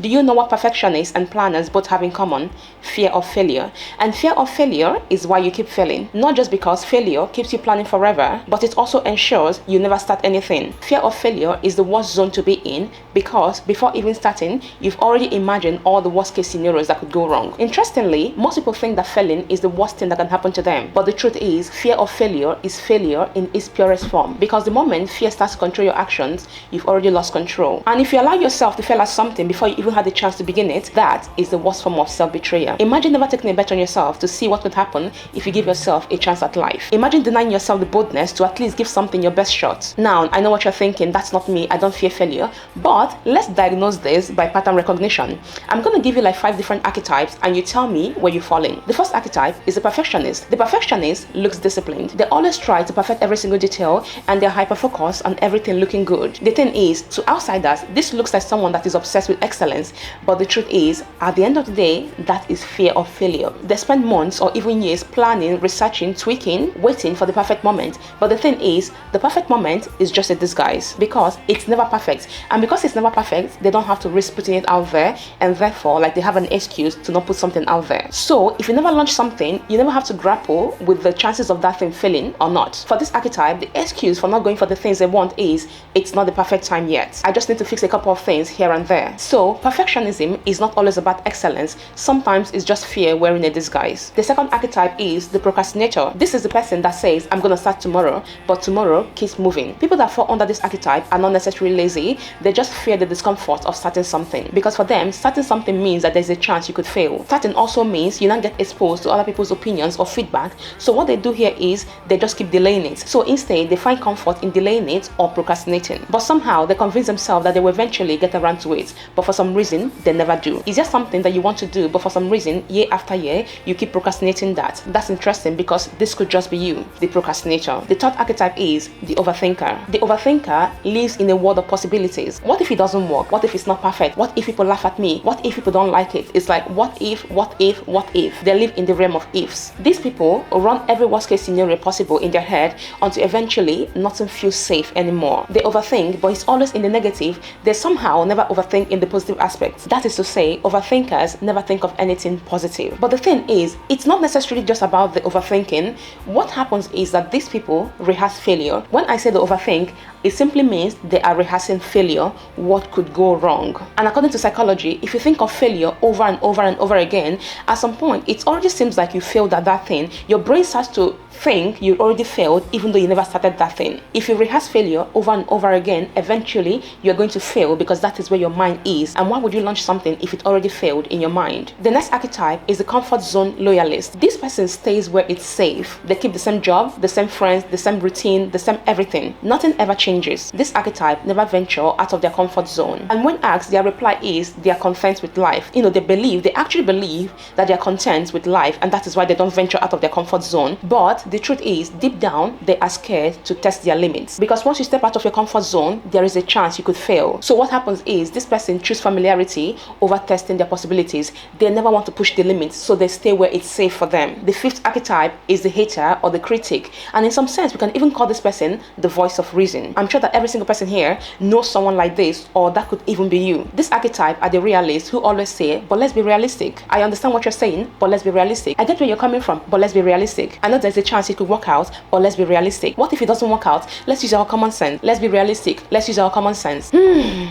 Do you know what perfectionists and planners both have in common? Fear of failure. And fear of failure is why you keep failing. Not just because failure keeps you planning forever, but it also ensures you never start anything. Fear of failure is the worst zone to be in because before even starting, you've already imagined all the worst case scenarios that could go wrong. Interestingly, most people think that failing is the worst thing that can happen to them. But the truth is, fear of failure is failure in its purest form. Because the moment fear starts to control your actions, you've already lost control. And if you allow yourself to fail at something before you even had the chance to begin it, that is the worst form of self-betrayal. Imagine never taking a bet on yourself to see what could happen if you give yourself a chance at life. Imagine denying yourself the boldness to at least give something your best shot. Now, I know what you're thinking, that's not me, I don't fear failure, but let's diagnose this by pattern recognition. I'm going to give you like 5 different archetypes and you tell me where you fall in. The first archetype is the perfectionist. The perfectionist looks disciplined. They always try to perfect every single detail and they're hyper-focused on everything looking good. The thing is, to outsiders, this looks like someone that is obsessed with excellence. But the truth is, at the end of the day, that is fear of failure. They spend months or even years planning, researching, tweaking, waiting for the perfect moment. But the thing is, the perfect moment is just a disguise because it's never perfect. And because it's never perfect, they don't have to risk putting it out there, and therefore, like, they have an excuse to not put something out there. So if you never launch something, you never have to grapple with the chances of that thing failing or not. For this archetype, the excuse for not going for the things they want is, it's not the perfect time yet. I just need to fix a couple of things here and there. So perfectionism is not always about excellence. Sometimes it's just fear wearing a disguise. The second archetype is the procrastinator. This is the person that says, I'm going to start tomorrow, but tomorrow keeps moving. People that fall under this archetype are not necessarily lazy. They just fear the discomfort of starting something. Because for them, starting something means that there's a chance you could fail. Starting also means you not get exposed to other people's opinions or feedback. So what they do here is they just keep delaying it. So instead, they find comfort in delaying it or procrastinating. But somehow they convince themselves that they will eventually get around to it. But for some reason, they never do. It's just something that you want to do, but for some reason, year after year, you keep procrastinating that. That's interesting because this could just be you, the procrastinator. The third archetype is the overthinker. The overthinker lives in a world of possibilities. What if it doesn't work? What if it's not perfect? What if people laugh at me? What if people don't like it? It's like, what if, what if, what if? They live in the realm of ifs. These people run every worst case scenario possible in their head until eventually nothing feels safe anymore. They overthink, but it's always in the negative. They somehow never overthink in the positive aspects. That is to say, overthinkers never think of anything positive. But the thing is, it's not necessarily just about the overthinking. What happens is that these people rehearse failure. When I say they overthink, it simply means they are rehearsing failure, what could go wrong. And according to psychology, if you think of failure over and over and over again, at some point, it already seems like you failed at that thing. Your brain starts to think you already failed even though you never started that thing. If you rehearse failure over and over again, eventually you're going to fail because that is where your mind is. And why would you launch something if it already failed in your mind? The next archetype is the comfort zone loyalist. This person stays where it's safe. They keep the same job, the same friends, the same routine, the same everything. Nothing ever changes. This archetype never venture out of their comfort zone. And when asked, their reply is they are content with life. They actually believe that they are content with life, and that is why they don't venture out of their comfort zone. But the truth is, deep down, they are scared to test their limits. Because once you step out of your comfort zone, there is a chance you could fail. So what happens is, this person chooses familiarity over testing their possibilities. They never want to push the limits, so they stay where it's safe for them. The fifth archetype is the hater or the critic. And in some sense, we can even call this person the voice of reason. I'm sure that every single person here knows someone like this, or that could even be you. This archetype are the realists who always say, but let's be realistic. I understand what you're saying, but let's be realistic. I get where you're coming from, but let's be realistic. I know there's a chance it could work out, but let's be realistic. What if it doesn't work out? Let's use our common sense. Let's be realistic. Let's use our common sense.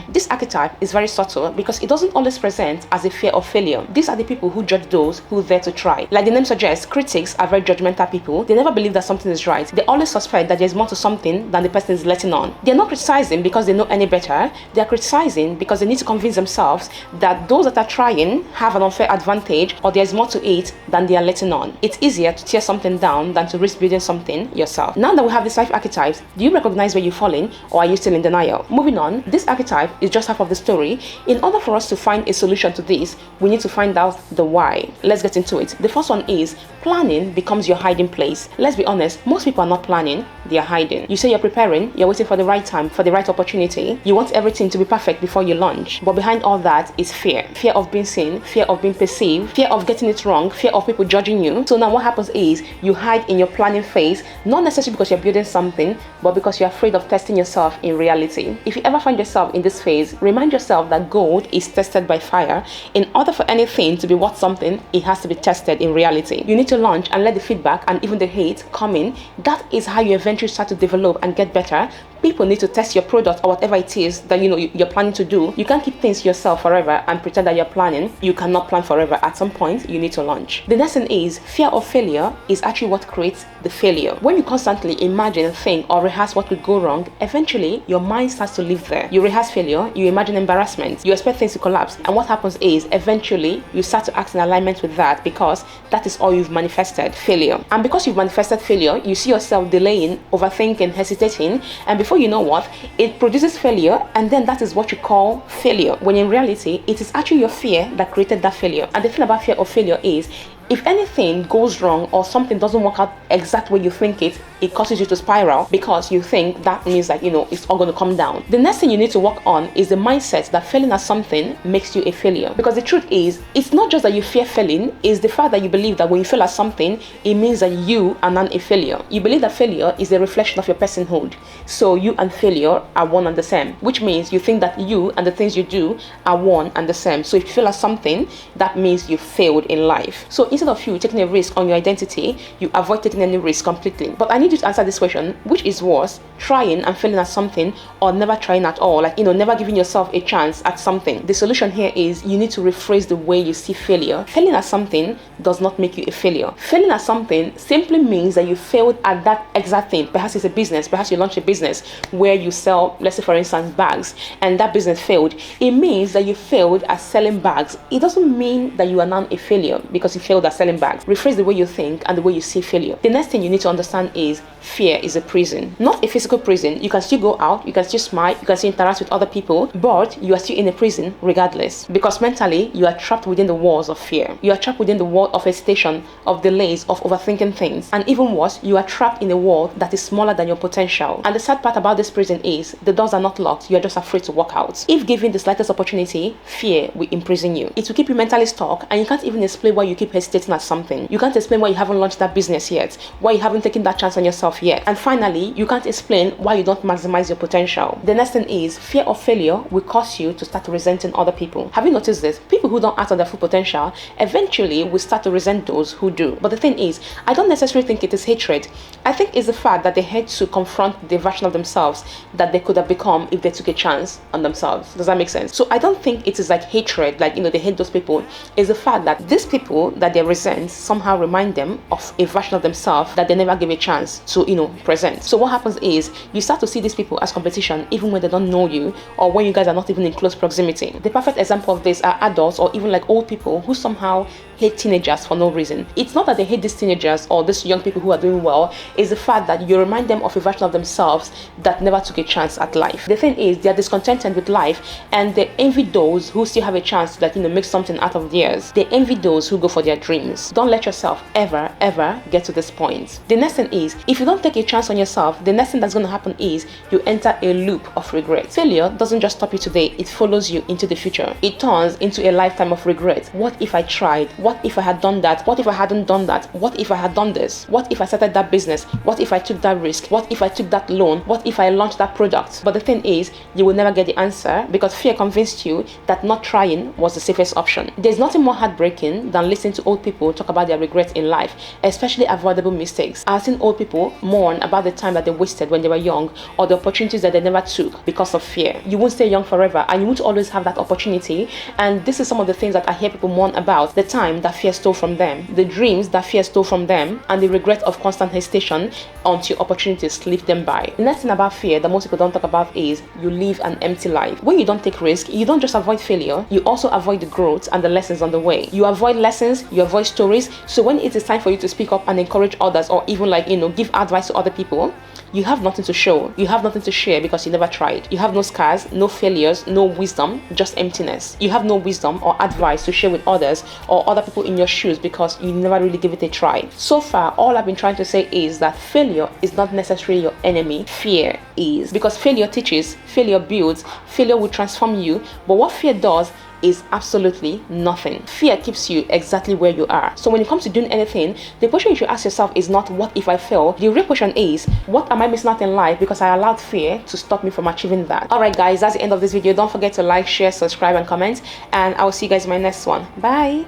This archetype is very subtle because it doesn't always present as a fear of failure. These are the people who judge those who dare to try. Like the name suggests, critics are very judgmental people. They never believe that something is right. They always suspect that there's more to something than the person is letting on. They're not criticizing because they know any better. They're criticizing because they need to convince themselves that those that are trying have an unfair advantage, or there's more to it than they are letting on. It's easier to tear something down than to risk building something yourself. Now that we have these 5 archetypes, do you recognize where you're falling, or are you still in denial? Moving on, this archetype is just half of the story. In order for us to find a solution to this, we need to find out the why. Let's get into it. The first one is planning becomes your hiding place. Let's be honest, most people are not planning, they are hiding. You say you're preparing, you're waiting for the right time, for the right opportunity. You want everything to be perfect before you launch. But behind all that is fear. Fear of being seen, fear of being perceived, fear of getting it wrong, fear of people judging you. So now what happens is you hide in in your planning phase, not necessarily because you're building something, but because you're afraid of testing yourself in reality. If you ever find yourself in this phase, remind yourself that gold is tested by fire. In order for anything to be worth something, it has to be tested in reality. You need to launch and let the feedback and even the hate come in. That is how you eventually start to develop and get better. People need to test your product or whatever it is that you're planning to do. You can't keep things to yourself forever and pretend that you're planning. You cannot plan forever. At some point, you need to launch. The next thing is fear of failure is actually what creates the failure. When you constantly imagine, think, or rehearse what could go wrong, eventually your mind starts to live there. You rehearse failure, you imagine embarrassment, you expect things to collapse, and what happens is eventually you start to act in alignment with that because that is all you've manifested, failure. And because you've manifested failure, you see yourself delaying, overthinking, hesitating, and before you know what, it produces failure, and then that is what you call failure, when in reality it is actually your fear that created that failure. And the thing about fear of failure is, if anything goes wrong or something doesn't work out exactly where you think it causes you to spiral because you think that means that it's all going to come down. The next thing you need to work on is the mindset that failing at something makes you a failure. Because the truth is, it's not just that you fear failing, it's the fact that you believe that when you fail at something, it means that you are not a failure. You believe that failure is a reflection of your personhood. So you and failure are one and the same, which means you think that you and the things you do are one and the same. So if you fail at something, that means you failed in life. So instead of you taking a risk on your identity, you avoid taking any risk completely. But I need you to answer this question: which is worse, trying and failing at something, or never trying at all? Never giving yourself a chance at something. The solution here is you need to rephrase the way you see failure. Failing at something does not make you a failure. Failing at something simply means that you failed at that exact thing. Perhaps it's a business, perhaps you launch a business where you sell, let's say for instance, bags, and that business failed. It means that you failed at selling bags. It doesn't mean that you are now a failure because you failed at selling bags. Rephrase the way you think and the way you see failure. The next thing you need to understand is fear is a prison, not a physical prison. You can still go out, you can still smile, you can still interact with other people, but you are still in a prison regardless, because mentally you are trapped within the walls of fear. You are trapped within the wall of hesitation, of delays, of overthinking things, and even worse, you are trapped in a world that is smaller than your potential. And the sad part about this prison is the doors are not locked, you are just afraid to walk out. If given the slightest opportunity, fear will imprison you. It will keep you mentally stuck, and you can't even explain why you keep hesitating at something. You can't explain why you haven't launched that business yet, why you haven't taken that chance on yourself yet. And finally, you can't explain why you don't maximize your potential. The next thing is fear of failure will cause you to start resenting other people. Have you noticed this? People who don't act on their full potential eventually will start to resent those who do. But the thing is, I don't necessarily think it is hatred. I think it's the fact that they hate to confront the version of themselves that they could have become if they took a chance on themselves. Does that make sense? So I don't think it is like hatred, like they hate those people. It's the fact that these people that they resent somehow remind them of a version of themselves that they never gave a chance to present. So what happens is you start to see these people as competition even when they don't know you, or when you guys are not even in close proximity. The perfect example of this are adults or even like old people who somehow hate teenagers for no reason. It's not that they hate these teenagers or these young people who are doing well, it's the fact that you remind them of a version of themselves that never took a chance at life. The thing is, they are discontented with life and they envy those who still have a chance to make something out of theirs. They envy those who go for their dreams. Don't let yourself ever get to this point. The next thing is, if you don't take a chance on yourself, the next thing that's going to happen is you enter a loop of regret. Failure doesn't just stop you today, it follows you into the future. It turns into a lifetime of regret. What if I tried? What if I had done that? What if I hadn't done that? What if I had done this? What if I started that business? What if I took that risk? What if I took that loan? What if I launched that product? But the thing is, you will never get the answer because fear convinced you that not trying was the safest option. There's nothing more heartbreaking than listening to old people talk about their regrets in life, especially avoidable mistakes. I've seen old people mourn about the time that they wasted when they were young, or the opportunities that they never took because of fear. You won't stay young forever, and you won't always have that opportunity. And this is some of the things that I hear people mourn about: the time that fear stole from them, the dreams that fear stole from them, and the regret of constant hesitation until opportunities slip them by. The next thing about fear that most people don't talk about is you live an empty life. When you don't take risk, you don't just avoid failure, you also avoid the growth and the lessons on the way. You avoid lessons, you avoid stories. So when it is time for you to speak up and encourage others, or even give advice to other people, you have nothing to show. You have nothing to share because you never tried. You have no scars, no failures, no wisdom, just emptiness. You have no wisdom or advice to share with others or other people in your shoes because you never really give it a try. So far, all I've been trying to say is that failure is not necessarily your enemy. Fear is. Because failure teaches, failure builds, failure will transform you. But what fear does is absolutely nothing. Fear keeps you exactly where you are. So when it comes to doing anything, the question you should ask yourself is not what if I fail. The real question is, what am I missing out in life because I allowed fear to stop me from achieving that? Alright guys, that's the end of this video. Don't forget to like, share, subscribe and comment, and I will see you guys in my next one. Bye.